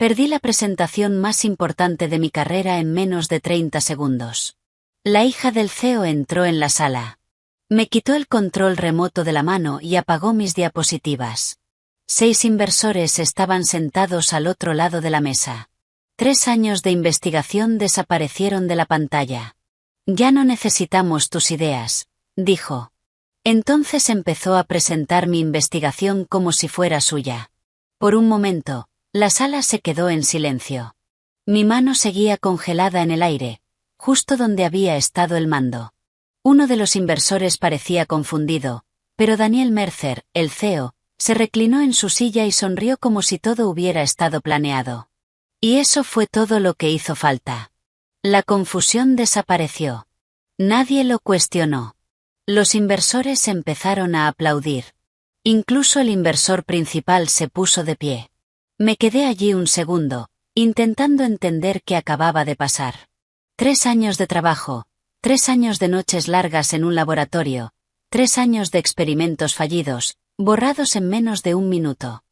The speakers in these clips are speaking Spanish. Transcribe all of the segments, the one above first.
Perdí la presentación más importante de mi carrera en menos de 30 segundos. La hija del CEO entró en la sala. Me quitó el control remoto de la mano y apagó mis diapositivas. 6 inversores estaban sentados al otro lado de la mesa. 3 años de investigación desaparecieron de la pantalla. Ya no necesitamos tus ideas, dijo. Entonces empezó a presentar mi investigación como si fuera suya. Por un momento, la sala se quedó en silencio. Mi mano seguía congelada en el aire, justo donde había estado el mando. Uno de los inversores parecía confundido, pero Daniel Mercer, el CEO, se reclinó en su silla y sonrió como si todo hubiera estado planeado. Y eso fue todo lo que hizo falta. La confusión desapareció. Nadie lo cuestionó. Los inversores empezaron a aplaudir. Incluso el inversor principal se puso de pie. Me quedé allí un segundo, intentando entender qué acababa de pasar. 3 años de trabajo, 3 años de noches largas en un laboratorio, 3 años de experimentos fallidos, borrados en menos de un minuto.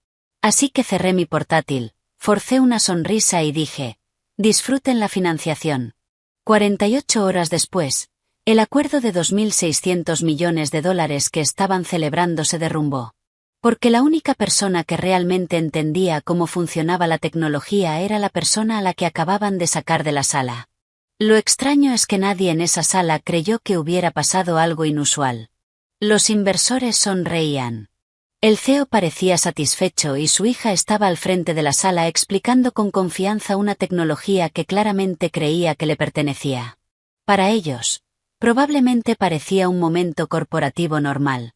Así que cerré mi portátil, forcé una sonrisa y dije, disfruten la financiación. 48 horas después, el acuerdo de $2.600 millones que estaban celebrando se derrumbó. Porque la única persona que realmente entendía cómo funcionaba la tecnología era la persona a la que acababan de sacar de la sala. Lo extraño es que nadie en esa sala creyó que hubiera pasado algo inusual. Los inversores sonreían. El CEO parecía satisfecho y su hija estaba al frente de la sala explicando con confianza una tecnología que claramente creía que le pertenecía. Para ellos, probablemente parecía un momento corporativo normal.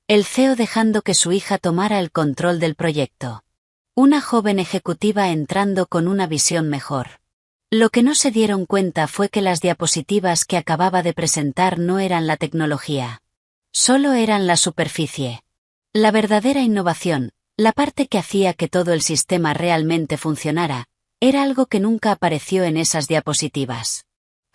El CEO dejando que su hija tomara el control del proyecto. Una joven ejecutiva entrando con una visión mejor. Lo que no se dieron cuenta fue que las diapositivas que acababa de presentar no eran la tecnología. Solo eran la superficie. La verdadera innovación, la parte que hacía que todo el sistema realmente funcionara, era algo que nunca apareció en esas diapositivas.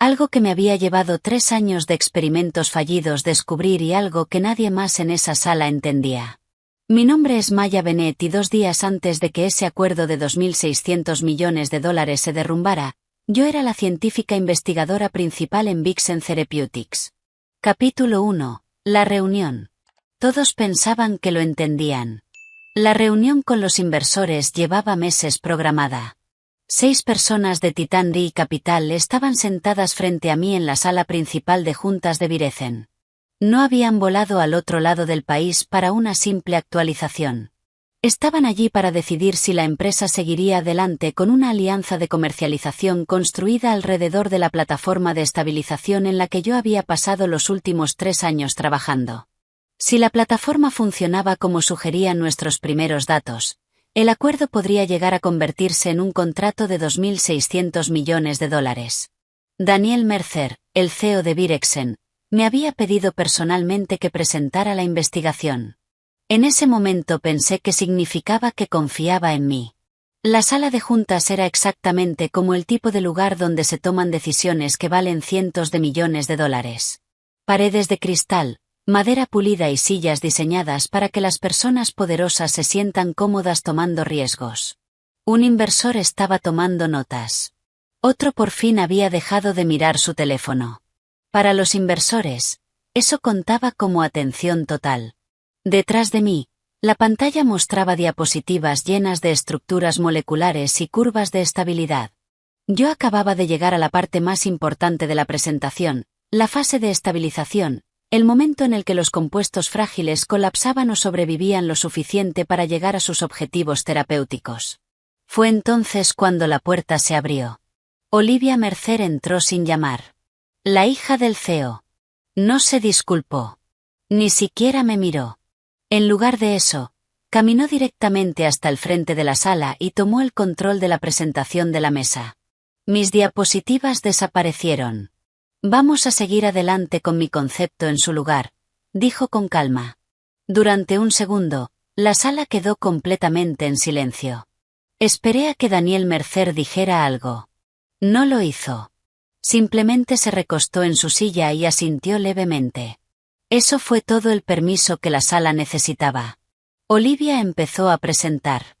Algo que me había llevado 3 años de experimentos fallidos descubrir y algo que nadie más en esa sala entendía. Mi nombre es Maya Bennett y 2 días antes de que ese acuerdo de $2.600 millones se derrumbara, yo era la científica investigadora principal en Vixen Therapeutics. Capítulo 1. La reunión. Todos pensaban que lo entendían. La reunión con los inversores llevaba meses programada. 6 personas de Titan Re Capital estaban sentadas frente a mí en la sala principal de juntas de Virezen. No habían volado al otro lado del país para una simple actualización. Estaban allí para decidir si la empresa seguiría adelante con una alianza de comercialización construida alrededor de la plataforma de estabilización en la que yo había pasado los últimos 3 años trabajando. Si la plataforma funcionaba como sugerían nuestros primeros datos, el acuerdo podría llegar a convertirse en un contrato de $2.600 millones. Daniel Mercer, el CEO de Virexen, me había pedido personalmente que presentara la investigación. En ese momento pensé que significaba que confiaba en mí. La sala de juntas era exactamente como el tipo de lugar donde se toman decisiones que valen cientos de millones de dólares. Paredes de cristal, madera pulida y sillas diseñadas para que las personas poderosas se sientan cómodas tomando riesgos. Un inversor estaba tomando notas. Otro por fin había dejado de mirar su teléfono. Para los inversores, eso contaba como atención total. Detrás de mí, la pantalla mostraba diapositivas llenas de estructuras moleculares y curvas de estabilidad. Yo acababa de llegar a la parte más importante de la presentación, la fase de estabilización, el momento en el que los compuestos frágiles colapsaban o sobrevivían lo suficiente para llegar a sus objetivos terapéuticos. Fue entonces cuando la puerta se abrió. Olivia Mercer entró sin llamar. La hija del CEO. No se disculpó. Ni siquiera me miró. En lugar de eso, caminó directamente hasta el frente de la sala y tomó el control de la presentación de la mesa. Mis diapositivas desaparecieron. Vamos a seguir adelante con mi concepto en su lugar, dijo con calma. Durante un segundo, la sala quedó completamente en silencio. Esperé a que Daniel Mercer dijera algo. No lo hizo. Simplemente se recostó en su silla y asintió levemente. Eso fue todo el permiso que la sala necesitaba. Olivia empezó a presentar.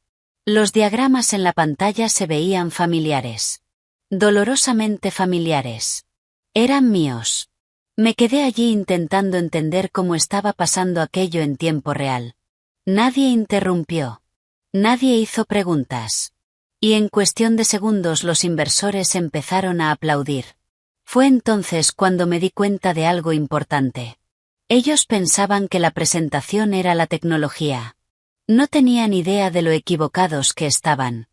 Los diagramas en la pantalla se veían familiares. Dolorosamente familiares. Eran míos. Me quedé allí intentando entender cómo estaba pasando aquello en tiempo real. Nadie interrumpió. Nadie hizo preguntas. Y en cuestión de segundos los inversores empezaron a aplaudir. Fue entonces cuando me di cuenta de algo importante. Ellos pensaban que la presentación era la tecnología. No tenían idea de lo equivocados que estaban.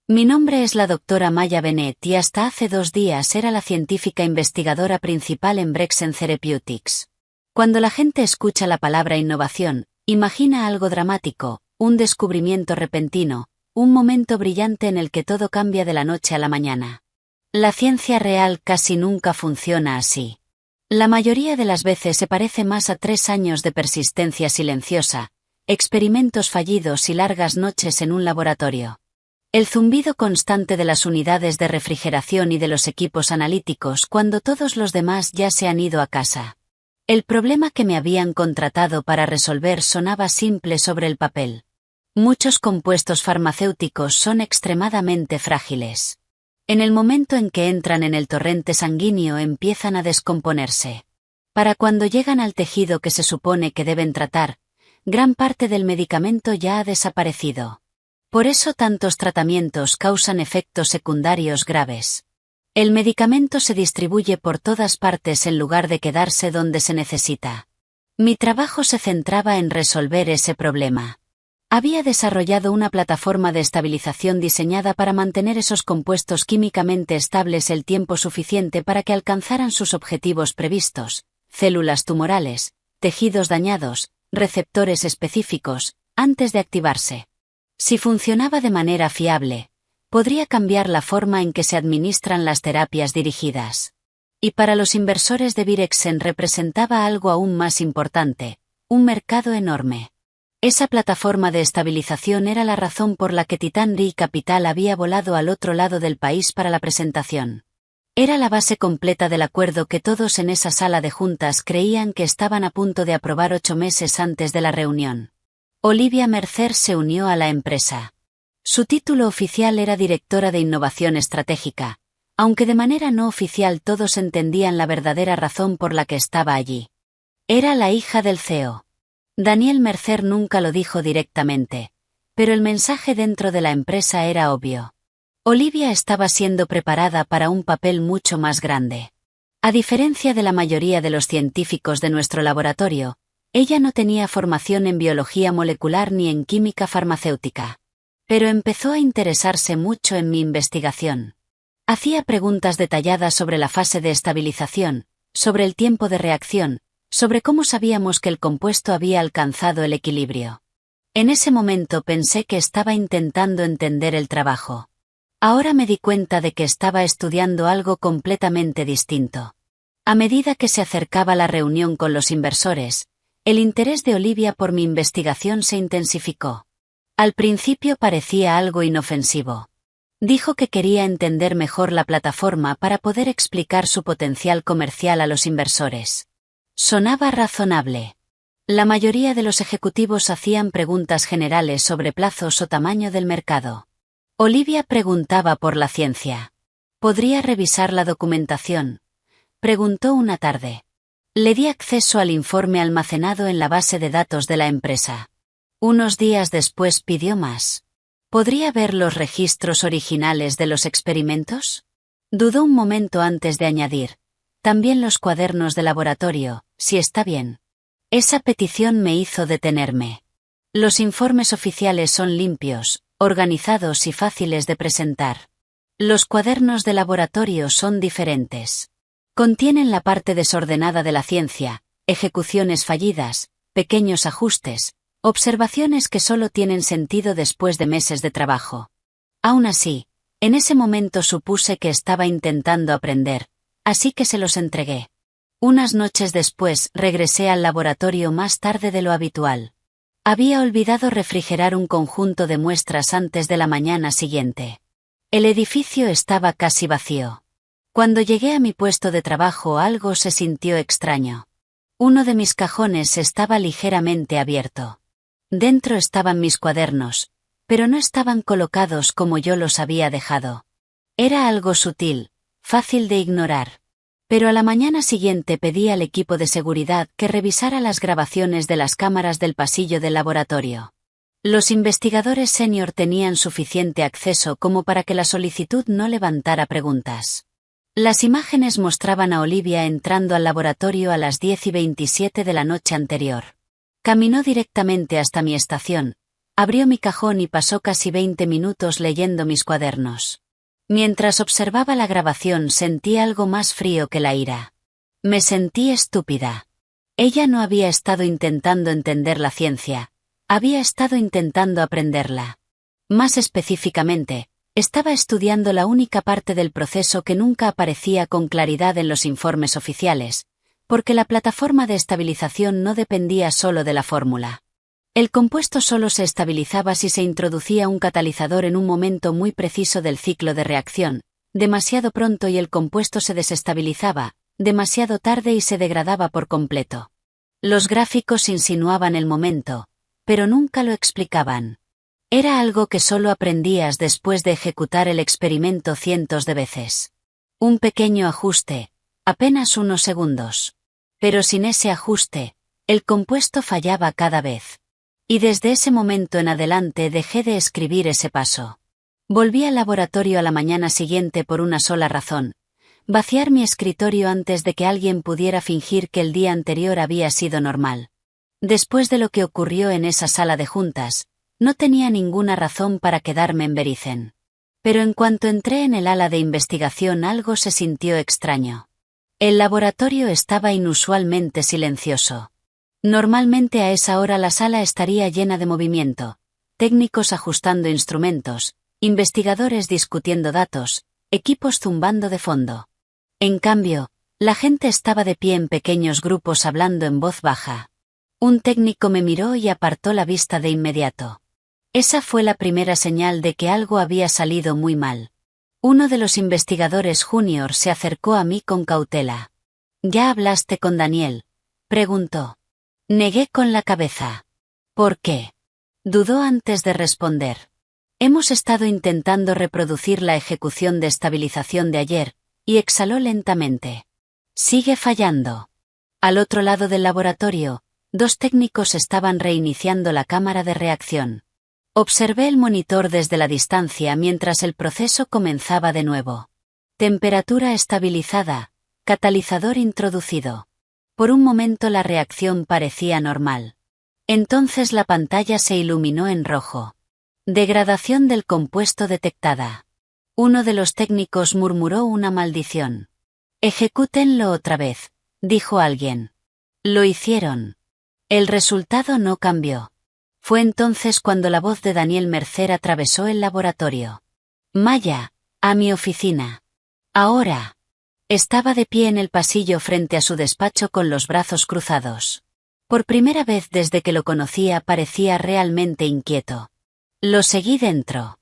Mi nombre es la doctora Maya Bennett y hasta hace 2 días era la científica investigadora principal en Brexen Therapeutics. Cuando la gente escucha la palabra innovación, imagina algo dramático, un descubrimiento repentino, un momento brillante en el que todo cambia de la noche a la mañana. La ciencia real casi nunca funciona así. La mayoría de las veces se parece más a 3 años de persistencia silenciosa, experimentos fallidos y largas noches en un laboratorio. El zumbido constante de las unidades de refrigeración y de los equipos analíticos cuando todos los demás ya se han ido a casa. El problema que me habían contratado para resolver sonaba simple sobre el papel. Muchos compuestos farmacéuticos son extremadamente frágiles. En el momento en que entran en el torrente sanguíneo empiezan a descomponerse. Para cuando llegan al tejido que se supone que deben tratar, gran parte del medicamento ya ha desaparecido. Por eso tantos tratamientos causan efectos secundarios graves. El medicamento se distribuye por todas partes en lugar de quedarse donde se necesita. Mi trabajo se centraba en resolver ese problema. Había desarrollado una plataforma de estabilización diseñada para mantener esos compuestos químicamente estables el tiempo suficiente para que alcanzaran sus objetivos previstos: células tumorales, tejidos dañados, receptores específicos, antes de activarse. Si funcionaba de manera fiable, podría cambiar la forma en que se administran las terapias dirigidas. Y para los inversores de Virexen representaba algo aún más importante: un mercado enorme. Esa plataforma de estabilización era la razón por la que Titan Re Capital había volado al otro lado del país para la presentación. Era la base completa del acuerdo que todos en esa sala de juntas creían que estaban a punto de aprobar 8 meses antes de la reunión. Olivia Mercer se unió a la empresa. Su título oficial era Directora de Innovación Estratégica, aunque de manera no oficial todos entendían la verdadera razón por la que estaba allí. Era la hija del CEO. Daniel Mercer nunca lo dijo directamente, pero el mensaje dentro de la empresa era obvio. Olivia estaba siendo preparada para un papel mucho más grande. A diferencia de la mayoría de los científicos de nuestro laboratorio, ella no tenía formación en biología molecular ni en química farmacéutica. Pero empezó a interesarse mucho en mi investigación. Hacía preguntas detalladas sobre la fase de estabilización, sobre el tiempo de reacción, sobre cómo sabíamos que el compuesto había alcanzado el equilibrio. En ese momento pensé que estaba intentando entender el trabajo. Ahora me di cuenta de que estaba estudiando algo completamente distinto. A medida que se acercaba la reunión con los inversores, el interés de Olivia por mi investigación se intensificó. Al principio parecía algo inofensivo. Dijo que quería entender mejor la plataforma para poder explicar su potencial comercial a los inversores. Sonaba razonable. La mayoría de los ejecutivos hacían preguntas generales sobre plazos o tamaño del mercado. Olivia preguntaba por la ciencia. ¿Podría revisar la documentación?, preguntó una tarde. Le di acceso al informe almacenado en la base de datos de la empresa. Unos días después pidió más. ¿Podría ver los registros originales de los experimentos? Dudó un momento antes de añadir: también los cuadernos de laboratorio, si está bien. Esa petición me hizo detenerme. Los informes oficiales son limpios, organizados y fáciles de presentar. Los cuadernos de laboratorio son diferentes. Contienen la parte desordenada de la ciencia, ejecuciones fallidas, pequeños ajustes, observaciones que solo tienen sentido después de meses de trabajo. Aún así, en ese momento supuse que estaba intentando aprender, así que se los entregué. Unas noches después regresé al laboratorio más tarde de lo habitual. Había olvidado refrigerar un conjunto de muestras antes de la mañana siguiente. El edificio estaba casi vacío. Cuando llegué a mi puesto de trabajo algo se sintió extraño. Uno de mis cajones estaba ligeramente abierto. Dentro estaban mis cuadernos, pero no estaban colocados como yo los había dejado. Era algo sutil, fácil de ignorar. Pero a la mañana siguiente pedí al equipo de seguridad que revisara las grabaciones de las cámaras del pasillo del laboratorio. Los investigadores senior tenían suficiente acceso como para que la solicitud no levantara preguntas. Las imágenes mostraban a Olivia entrando al laboratorio a las 10:27 de la noche anterior. Caminó directamente hasta mi estación, abrió mi cajón y pasó casi 20 minutos leyendo mis cuadernos. Mientras observaba la grabación sentí algo más frío que la ira. Me sentí estúpida. Ella no había estado intentando entender la ciencia, había estado intentando aprenderla. Más específicamente, estaba estudiando la única parte del proceso que nunca aparecía con claridad en los informes oficiales, porque la plataforma de estabilización no dependía solo de la fórmula. El compuesto solo se estabilizaba si se introducía un catalizador en un momento muy preciso del ciclo de reacción, demasiado pronto y el compuesto se desestabilizaba, demasiado tarde y se degradaba por completo. Los gráficos insinuaban el momento, pero nunca lo explicaban. Era algo que solo aprendías después de ejecutar el experimento cientos de veces. Un pequeño ajuste, apenas unos segundos. Pero sin ese ajuste, el compuesto fallaba cada vez. Y desde ese momento en adelante dejé de escribir ese paso. Volví al laboratorio a la mañana siguiente por una sola razón: vaciar mi escritorio antes de que alguien pudiera fingir que el día anterior había sido normal. Después de lo que ocurrió en esa sala de juntas, no tenía ninguna razón para quedarme en Berizen. Pero en cuanto entré en el ala de investigación algo se sintió extraño. El laboratorio estaba inusualmente silencioso. Normalmente a esa hora la sala estaría llena de movimiento, técnicos ajustando instrumentos, investigadores discutiendo datos, equipos zumbando de fondo. En cambio, la gente estaba de pie en pequeños grupos hablando en voz baja. Un técnico me miró y apartó la vista de inmediato. Esa fue la primera señal de que algo había salido muy mal. Uno de los investigadores junior se acercó a mí con cautela. ¿Ya hablaste con Daniel?, preguntó. Negué con la cabeza. ¿Por qué? Dudó antes de responder. Hemos estado intentando reproducir la ejecución de estabilización de ayer, y exhaló lentamente. Sigue fallando. Al otro lado del laboratorio, dos técnicos estaban reiniciando la cámara de reacción. Observé el monitor desde la distancia mientras el proceso comenzaba de nuevo. Temperatura estabilizada, catalizador introducido. Por un momento la reacción parecía normal. Entonces la pantalla se iluminó en rojo. Degradación del compuesto detectada. Uno de los técnicos murmuró una maldición. Ejecútenlo otra vez, dijo alguien. Lo hicieron. El resultado no cambió. Fue entonces cuando la voz de Daniel Mercer atravesó el laboratorio. Maya, a mi oficina. Ahora. Estaba de pie en el pasillo frente a su despacho con los brazos cruzados. Por primera vez desde que lo conocía parecía realmente inquieto. Lo seguí dentro.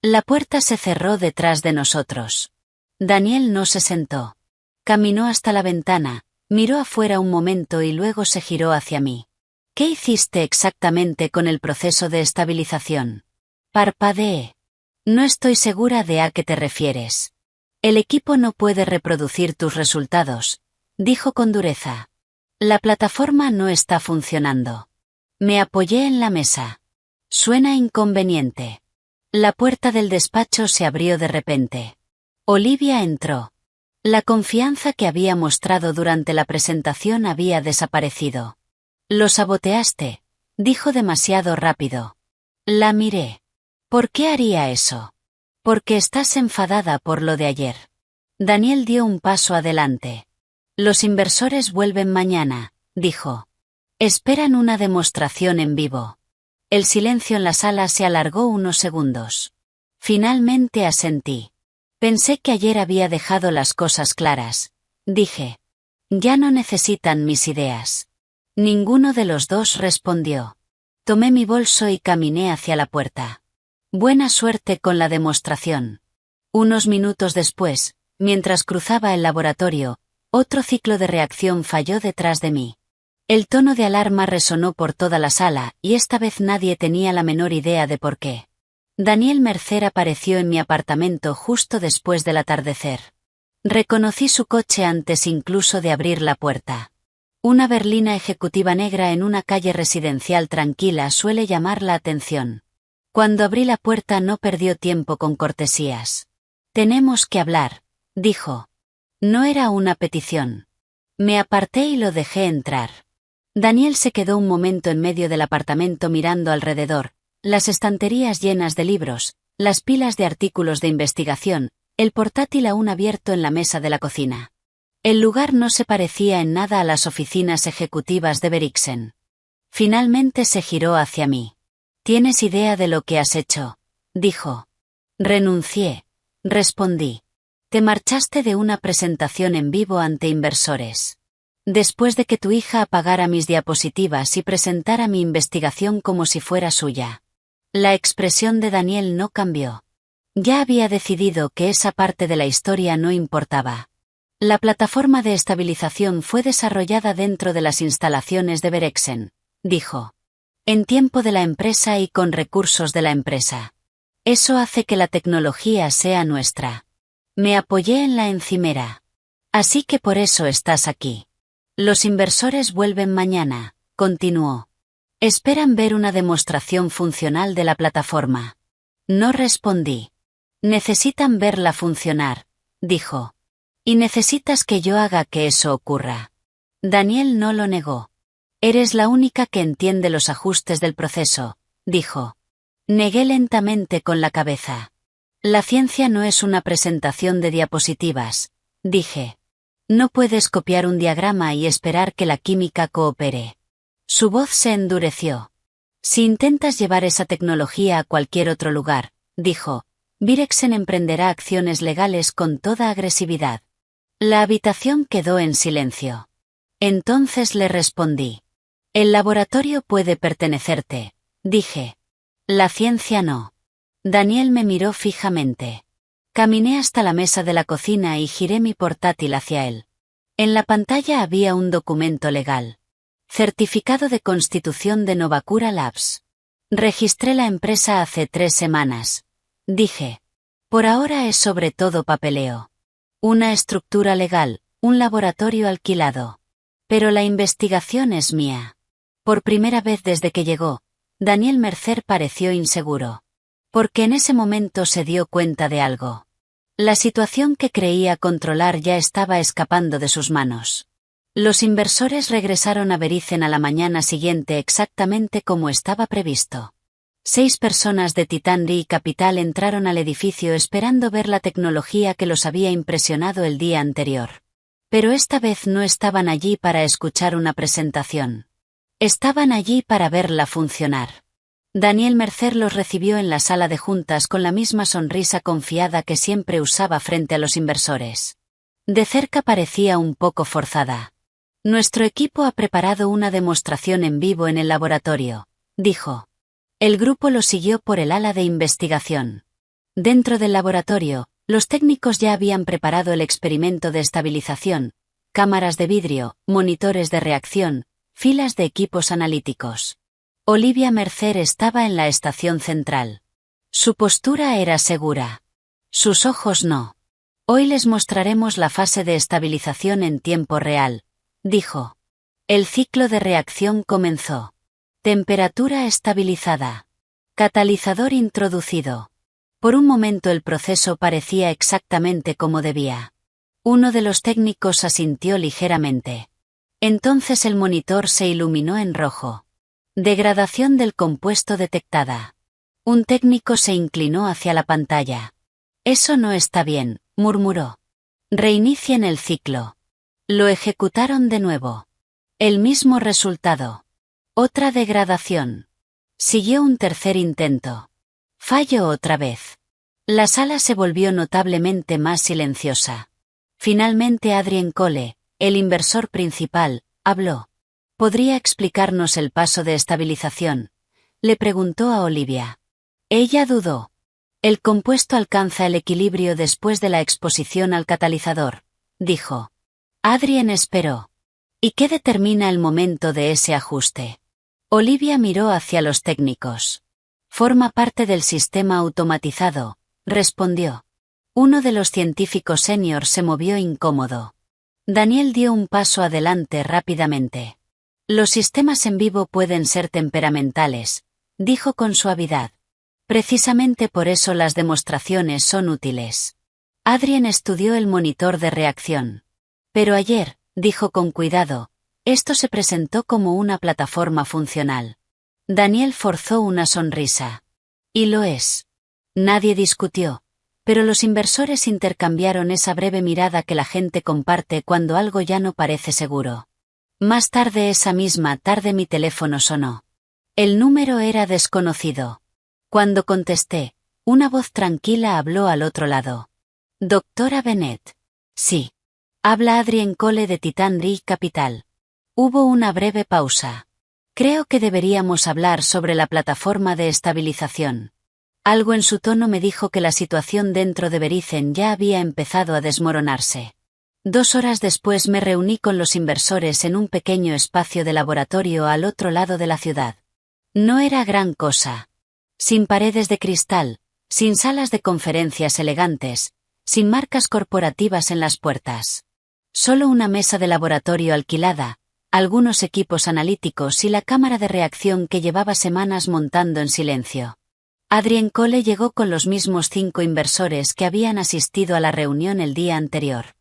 La puerta se cerró detrás de nosotros. Daniel no se sentó. Caminó hasta la ventana, miró afuera un momento y luego se giró hacia mí. ¿Qué hiciste exactamente con el proceso de estabilización? Parpadeé. No estoy segura de a qué te refieres. El equipo no puede reproducir tus resultados, dijo con dureza. La plataforma no está funcionando. Me apoyé en la mesa. Suena inconveniente. La puerta del despacho se abrió de repente. Olivia entró. La confianza que había mostrado durante la presentación había desaparecido. Lo saboteaste, dijo demasiado rápido. La miré. ¿Por qué haría eso? Porque estás enfadada por lo de ayer. Daniel dio un paso adelante. Los inversores vuelven mañana, dijo. Esperan una demostración en vivo. El silencio en la sala se alargó unos segundos. Finalmente asentí. Pensé que ayer había dejado las cosas claras, dije. Ya no necesitan mis ideas. Ninguno de los dos respondió. Tomé mi bolso y caminé hacia la puerta. Buena suerte con la demostración. Unos minutos después, mientras cruzaba el laboratorio, otro ciclo de reacción falló detrás de mí. El tono de alarma resonó por toda la sala y esta vez nadie tenía la menor idea de por qué. Daniel Mercer apareció en mi apartamento justo después del atardecer. Reconocí su coche antes incluso de abrir la puerta. Una berlina ejecutiva negra en una calle residencial tranquila suele llamar la atención. Cuando abrí la puerta no perdió tiempo con cortesías. «Tenemos que hablar», dijo. No era una petición. Me aparté y lo dejé entrar. Daniel se quedó un momento en medio del apartamento mirando alrededor, las estanterías llenas de libros, las pilas de artículos de investigación, el portátil aún abierto en la mesa de la cocina. El lugar no se parecía en nada a las oficinas ejecutivas de Beriksen. Finalmente se giró hacia mí. «¿Tienes idea de lo que has hecho?», dijo. «Renuncié», respondí. «Te marchaste de una presentación en vivo ante inversores. Después de que tu hija apagara mis diapositivas y presentara mi investigación como si fuera suya». La expresión de Daniel no cambió. Ya había decidido que esa parte de la historia no importaba. La plataforma de estabilización fue desarrollada dentro de las instalaciones de Beriksen, dijo. En tiempo de la empresa y con recursos de la empresa. Eso hace que la tecnología sea nuestra. Me apoyé en la encimera. Así que por eso estás aquí. Los inversores vuelven mañana, continuó. Esperan ver una demostración funcional de la plataforma. No respondí. Necesitan verla funcionar, dijo. Y necesitas que yo haga que eso ocurra. Daniel no lo negó. Eres la única que entiende los ajustes del proceso, dijo. Negué lentamente con la cabeza. La ciencia no es una presentación de diapositivas, dije. No puedes copiar un diagrama y esperar que la química coopere. Su voz se endureció. Si intentas llevar esa tecnología a cualquier otro lugar, dijo, Beriksen emprenderá acciones legales con toda agresividad. La habitación quedó en silencio. Entonces le respondí. El laboratorio puede pertenecerte, dije. La ciencia no. Daniel me miró fijamente. Caminé hasta la mesa de la cocina y giré mi portátil hacia él. En la pantalla había un documento legal. Certificado de constitución de Novacura Labs. Registré la empresa hace 3 semanas. Dije. Por ahora es sobre todo papeleo. Una estructura legal, un laboratorio alquilado. Pero la investigación es mía. Por primera vez desde que llegó, Daniel Mercer pareció inseguro. Porque en ese momento se dio cuenta de algo. La situación que creía controlar ya estaba escapando de sus manos. Los inversores regresaron a Beriksen a la mañana siguiente exactamente como estaba previsto. 6 personas de Titan Re Capital entraron al edificio esperando ver la tecnología que los había impresionado el día anterior. Pero esta vez no estaban allí para escuchar una presentación. Estaban allí para verla funcionar. Daniel Mercer los recibió en la sala de juntas con la misma sonrisa confiada que siempre usaba frente a los inversores. De cerca parecía un poco forzada. Nuestro equipo ha preparado una demostración en vivo en el laboratorio, dijo. El grupo lo siguió por el ala de investigación. Dentro del laboratorio, los técnicos ya habían preparado el experimento de estabilización, cámaras de vidrio, monitores de reacción, filas de equipos analíticos. Olivia Mercer estaba en la estación central. Su postura era segura. Sus ojos no. Hoy les mostraremos la fase de estabilización en tiempo real, dijo. El ciclo de reacción comenzó. Temperatura estabilizada. Catalizador introducido. Por un momento el proceso parecía exactamente como debía. Uno de los técnicos asintió ligeramente. Entonces el monitor se iluminó en rojo. Degradación del compuesto detectada. Un técnico se inclinó hacia la pantalla. Eso no está bien, murmuró. Reinicien el ciclo. Lo ejecutaron de nuevo. El mismo resultado. Otra degradación. Siguió un tercer intento. Falló otra vez. La sala se volvió notablemente más silenciosa. Finalmente Adrien Cole, el inversor principal, habló. ¿Podría explicarnos el paso de estabilización?, le preguntó a Olivia. Ella dudó. El compuesto alcanza el equilibrio después de la exposición al catalizador, dijo. Adrien esperó. ¿Y qué determina el momento de ese ajuste? Olivia miró hacia los técnicos. Forma parte del sistema automatizado, respondió. Uno de los científicos senior se movió incómodo. Daniel dio un paso adelante rápidamente. Los sistemas en vivo pueden ser temperamentales, dijo con suavidad. Precisamente por eso las demostraciones son útiles. Adrien estudió el monitor de reacción. Pero ayer, dijo con cuidado, esto se presentó como una plataforma funcional. Daniel forzó una sonrisa. Y lo es. Nadie discutió, pero los inversores intercambiaron esa breve mirada que la gente comparte cuando algo ya no parece seguro. Más tarde esa misma tarde mi teléfono sonó. El número era desconocido. Cuando contesté, una voz tranquila habló al otro lado. Doctora Bennett. Sí. Habla Adrien Cole de Titan Ridge Capital. Hubo una breve pausa. Creo que deberíamos hablar sobre la plataforma de estabilización. Algo en su tono me dijo que la situación dentro de Verizon ya había empezado a desmoronarse. 2 horas después me reuní con los inversores en un pequeño espacio de laboratorio al otro lado de la ciudad. No era gran cosa. Sin paredes de cristal, sin salas de conferencias elegantes, sin marcas corporativas en las puertas. Solo una mesa de laboratorio alquilada, algunos equipos analíticos y la cámara de reacción que llevaba semanas montando en silencio. Adrien Cole llegó con los mismos 5 inversores que habían asistido a la reunión el día anterior.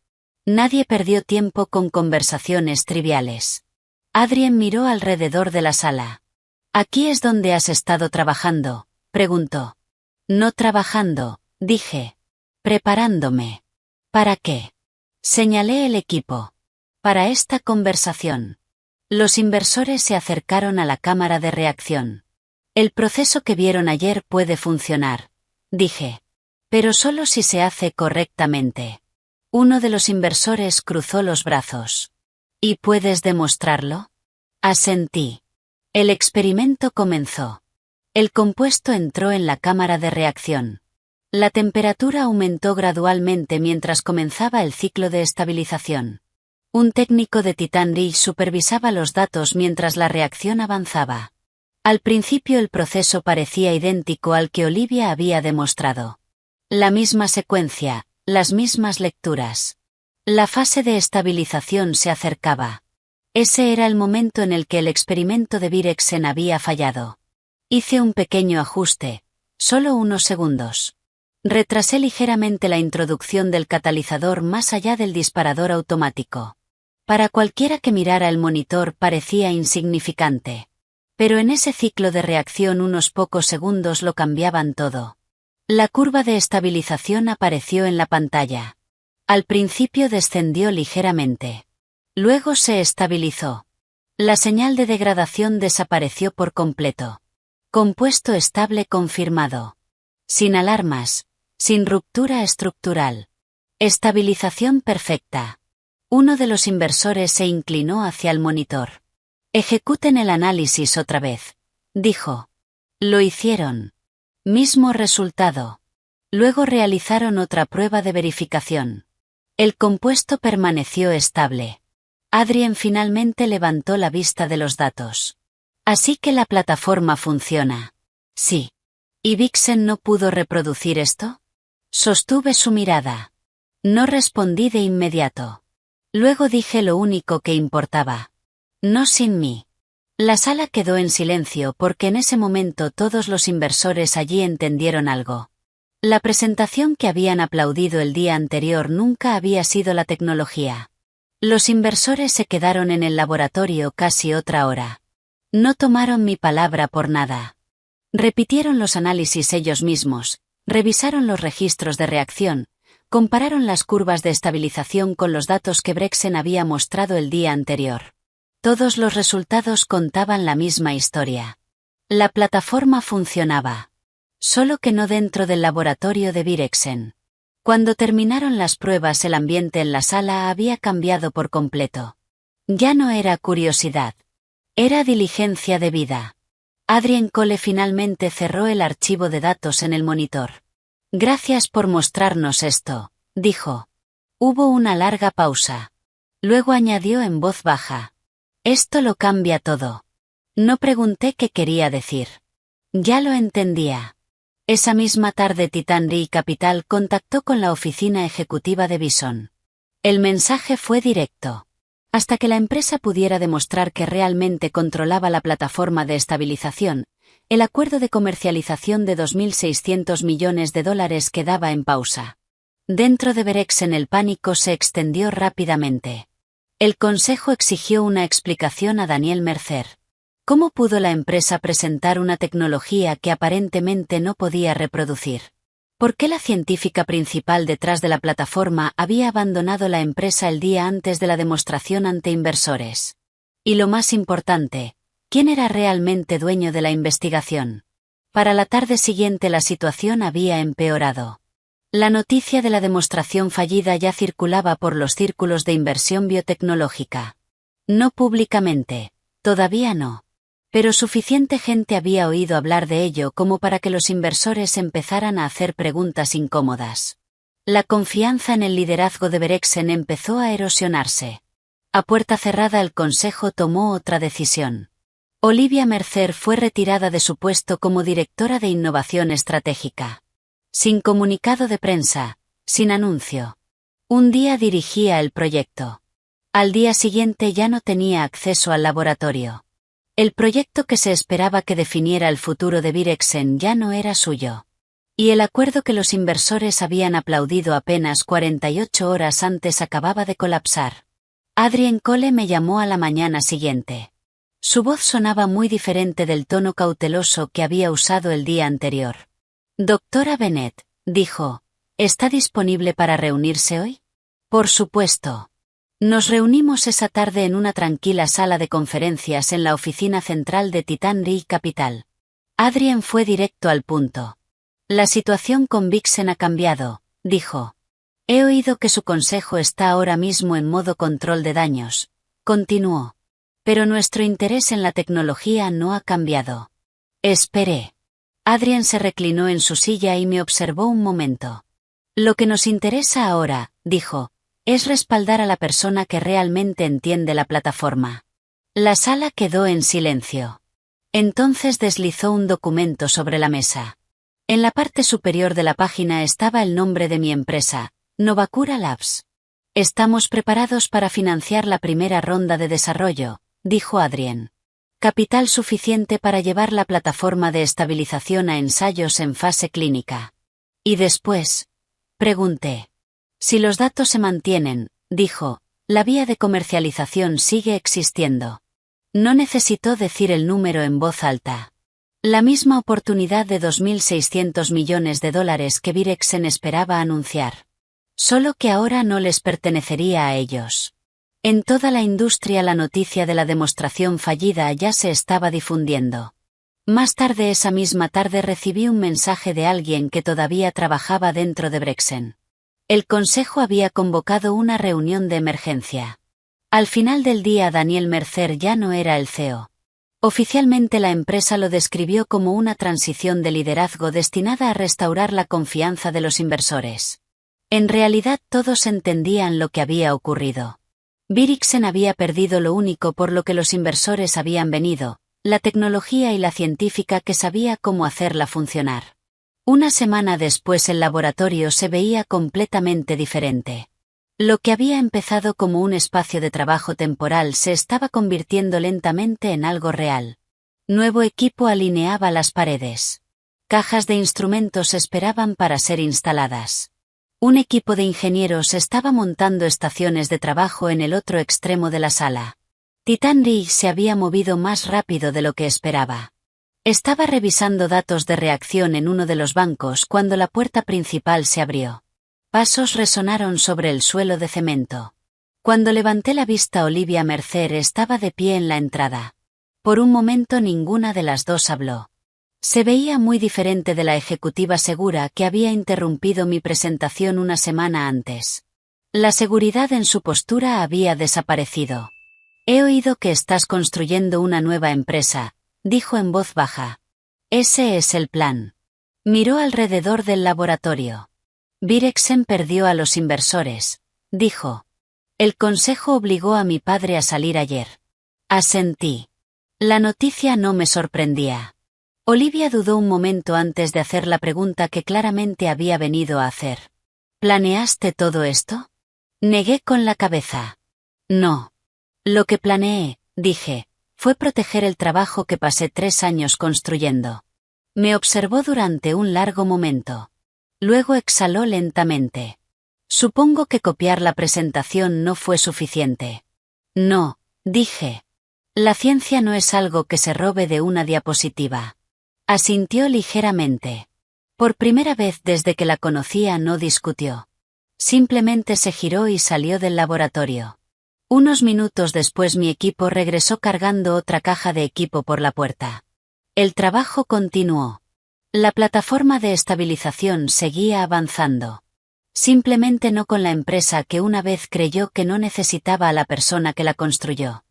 Nadie perdió tiempo con conversaciones triviales. Adrien miró alrededor de la sala. «¿Aquí es donde has estado trabajando?», preguntó. «No trabajando», dije. «Preparándome». «¿Para qué?». Señalé el equipo. «Para esta conversación». Los inversores se acercaron a la cámara de reacción. «El proceso que vieron ayer puede funcionar», dije. «Pero solo si se hace correctamente». Uno de los inversores cruzó los brazos. «¿Y puedes demostrarlo?». Asentí. El experimento comenzó. El compuesto entró en la cámara de reacción. La temperatura aumentó gradualmente mientras comenzaba el ciclo de estabilización. Un técnico de Titan Ridge supervisaba los datos mientras la reacción avanzaba. Al principio el proceso parecía idéntico al que Olivia había demostrado. La misma secuencia, las mismas lecturas. La fase de estabilización se acercaba. Ese era el momento en el que el experimento de Virexen había fallado. Hice un pequeño ajuste, solo unos segundos. Retrasé ligeramente la introducción del catalizador más allá del disparador automático. Para cualquiera que mirara el monitor parecía insignificante. Pero en ese ciclo de reacción unos pocos segundos lo cambiaban todo. La curva de estabilización apareció en la pantalla. Al principio descendió ligeramente. Luego se estabilizó. La señal de degradación desapareció por completo. Compuesto estable confirmado. Sin alarmas, sin ruptura estructural. Estabilización perfecta. Uno de los inversores se inclinó hacia el monitor. «Ejecuten el análisis otra vez», dijo. Lo hicieron. Mismo resultado. Luego realizaron otra prueba de verificación. El compuesto permaneció estable. Adrien finalmente levantó la vista de los datos. «Así que la plataforma funciona». «Sí». ¿Y Vixen no pudo reproducir esto?». Sostuve su mirada. No respondí de inmediato. Luego dije lo único que importaba. «No sin mí». La sala quedó en silencio porque en ese momento todos los inversores allí entendieron algo. La presentación que habían aplaudido el día anterior nunca había sido la tecnología. Los inversores se quedaron en el laboratorio casi otra hora. No tomaron mi palabra por nada. Repitieron los análisis ellos mismos, revisaron los registros de reacción, compararon las curvas de estabilización con los datos que Brexen había mostrado el día anterior. Todos los resultados contaban la misma historia. La plataforma funcionaba. Solo que no dentro del laboratorio de Virexen. Cuando terminaron las pruebas el ambiente en la sala había cambiado por completo. Ya no era curiosidad. Era diligencia de vida. Adrien Cole finalmente cerró el archivo de datos en el monitor. «Gracias por mostrarnos esto», dijo. Hubo una larga pausa. Luego añadió en voz baja. «Esto lo cambia todo». No pregunté qué quería decir. Ya lo entendía. Esa misma tarde Titan Re Capital contactó con la oficina ejecutiva de Bison. El mensaje fue directo. Hasta que la empresa pudiera demostrar que realmente controlaba la plataforma de estabilización, el acuerdo de comercialización de $2.600 millones quedaba en pausa. Dentro de Berexen el pánico se extendió rápidamente. El consejo exigió una explicación a Daniel Mercer. ¿Cómo pudo la empresa presentar una tecnología que aparentemente no podía reproducir? ¿Por qué la científica principal detrás de la plataforma había abandonado la empresa el día antes de la demostración ante inversores? Y lo más importante, ¿quién era realmente dueño de la investigación? Para la tarde siguiente la situación había empeorado. La noticia de la demostración fallida ya circulaba por los círculos de inversión biotecnológica. No públicamente, todavía no. Pero suficiente gente había oído hablar de ello como para que los inversores empezaran a hacer preguntas incómodas. La confianza en el liderazgo de Berexen empezó a erosionarse. A puerta cerrada el consejo tomó otra decisión. Olivia Mercer fue retirada de su puesto como directora de innovación estratégica. Sin comunicado de prensa, sin anuncio. Un día dirigía el proyecto. Al día siguiente ya no tenía acceso al laboratorio. El proyecto que se esperaba que definiera el futuro de Berexen ya no era suyo. Y el acuerdo que los inversores habían aplaudido apenas 48 horas antes acababa de colapsar. Adrien Cole me llamó a la mañana siguiente. Su voz sonaba muy diferente del tono cauteloso que había usado el día anterior. Doctora Bennett, dijo, ¿está disponible para reunirse hoy? Por supuesto. Nos reunimos esa tarde en una tranquila sala de conferencias en la oficina central de Titan Re Capital. Adrien fue directo al punto. La situación con Berexen ha cambiado, dijo. He oído que su consejo está ahora mismo en modo control de daños, continuó. Pero nuestro interés en la tecnología no ha cambiado. Esperé. Adrien se reclinó en su silla y me observó un momento. Lo que nos interesa ahora, dijo, es respaldar a la persona que realmente entiende la plataforma. La sala quedó en silencio. Entonces deslizó un documento sobre la mesa. En la parte superior de la página estaba el nombre de mi empresa, Novacura Labs. Estamos preparados para financiar la primera ronda de desarrollo, dijo Adrien. Capital suficiente para llevar la plataforma de estabilización a ensayos en fase clínica. ¿Y después? Pregunté. Si los datos se mantienen, dijo, la vía de comercialización sigue existiendo. No necesitó decir el número en voz alta. La misma oportunidad de $2.600 millones que Berexen esperaba anunciar. Solo que ahora no les pertenecería a ellos. En toda la industria la noticia de la demostración fallida ya se estaba difundiendo. Más tarde esa misma tarde recibí un mensaje de alguien que todavía trabajaba dentro de Berexen. El consejo había convocado una reunión de emergencia. Al final del día Daniel Mercer ya no era el CEO. Oficialmente la empresa lo describió como una transición de liderazgo destinada a restaurar la confianza de los inversores. En realidad todos entendían lo que había ocurrido. Berexen había perdido lo único por lo que los inversores habían venido, la tecnología y la científica que sabía cómo hacerla funcionar. Una semana después el laboratorio se veía completamente diferente. Lo que había empezado como un espacio de trabajo temporal se estaba convirtiendo lentamente en algo real. Nuevo equipo alineaba las paredes. Cajas de instrumentos esperaban para ser instaladas. Un equipo de ingenieros estaba montando estaciones de trabajo en el otro extremo de la sala. Titan Re se había movido más rápido de lo que esperaba. Estaba revisando datos de reacción en uno de los bancos cuando la puerta principal se abrió. Pasos resonaron sobre el suelo de cemento. Cuando levanté la vista Olivia Mercer estaba de pie en la entrada. Por un momento ninguna de las dos habló. Se veía muy diferente de la ejecutiva segura que había interrumpido mi presentación una semana antes. La seguridad en su postura había desaparecido. He oído que estás construyendo una nueva empresa, dijo en voz baja. Ese es el plan. Miró alrededor del laboratorio. Berexen perdió a los inversores, dijo. El consejo obligó a mi padre a salir ayer. Asentí. La noticia no me sorprendía. Olivia dudó un momento antes de hacer la pregunta que claramente había venido a hacer. ¿Planeaste todo esto? Negué con la cabeza. No. Lo que planeé, dije, fue proteger el trabajo que pasé 3 años construyendo. Me observó durante un largo momento. Luego exhaló lentamente. Supongo que copiar la presentación no fue suficiente. No, dije. La ciencia no es algo que se robe de una diapositiva. Asintió ligeramente. Por primera vez desde que la conocía no discutió. Simplemente se giró y salió del laboratorio. Unos minutos después mi equipo regresó cargando otra caja de equipo por la puerta. El trabajo continuó. La plataforma de estabilización seguía avanzando. Simplemente no con la empresa que una vez creyó que no necesitaba a la persona que la construyó.